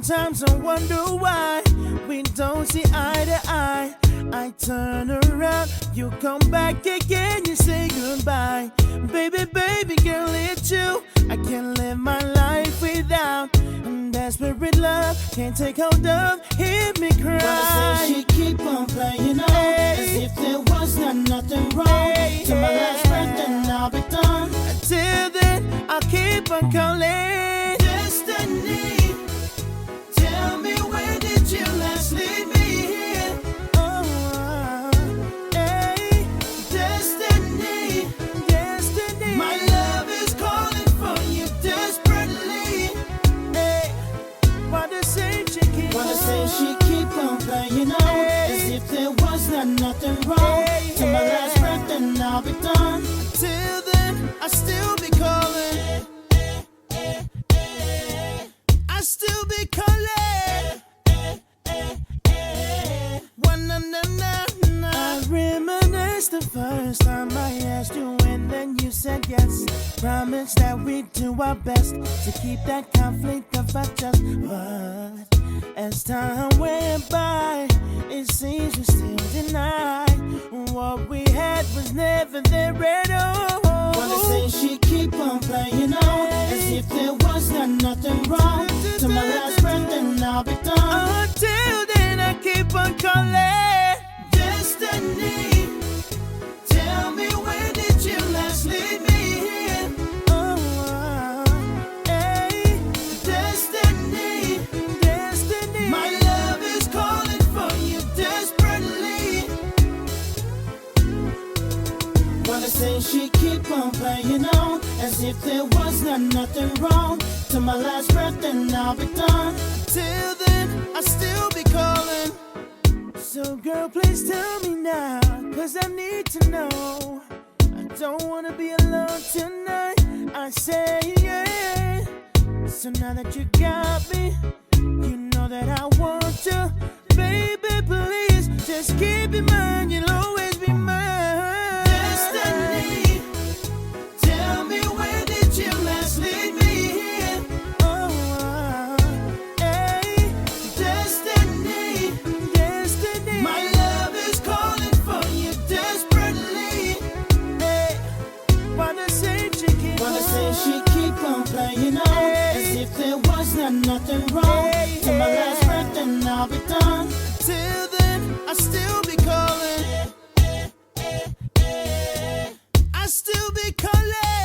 Sometimes I wonder why we don't see eye to eye. I turn around, you come back again, you say goodbye. Baby, baby girl, it's you I can't live my life without. Desperate love can't take hold of, hear me cry. Wanna say she keep on playing on, as if there was nothing wrong. Till my last breath and I'll be done. Until then, I'll keep on calling. Destiny, tell me, where did you last leave me here? Oh, hey. Destiny, Destiny. my love is calling for you desperately. Hey. Wanna say she keep on playing on, as if there was nothing wrong. Till my last breath and I'll be done. Till then, I still be calling. I still be calling. I reminisce the first time I asked you, and then you said yes. Promise that we'd do our best to keep that conflict of our trust. But as time went by, it seems we still deny what we had was never there at all. Wanna say she keep on playing on, as if there was nothing wrong. Till my last breath and I'll be done. Until then, I keep on calling. Destiny, tell me, where did you last leave me here? Oh, hey. Destiny, Destiny. my love is calling for you desperately. Wanna say she keep on playing on, as if there was nothing wrong. Till my last breath and I'll be done. Till then, I still be calling. So girl, please tell me now, 'cause I need to know. I don't wanna be alone tonight, I say yeah. So now that you got me, you know that I want you. Baby, please, just keep in mind you'll always be mine. Destiny, tell me, where did you last leave me here? Oh, hey. Destiny, Destiny. my love is calling for you desperately. Hey. Wanna say she keep on playing on, as if there was nothing wrong. Till my last breath and I'll be done. Till then, I still be calling. I still be calling.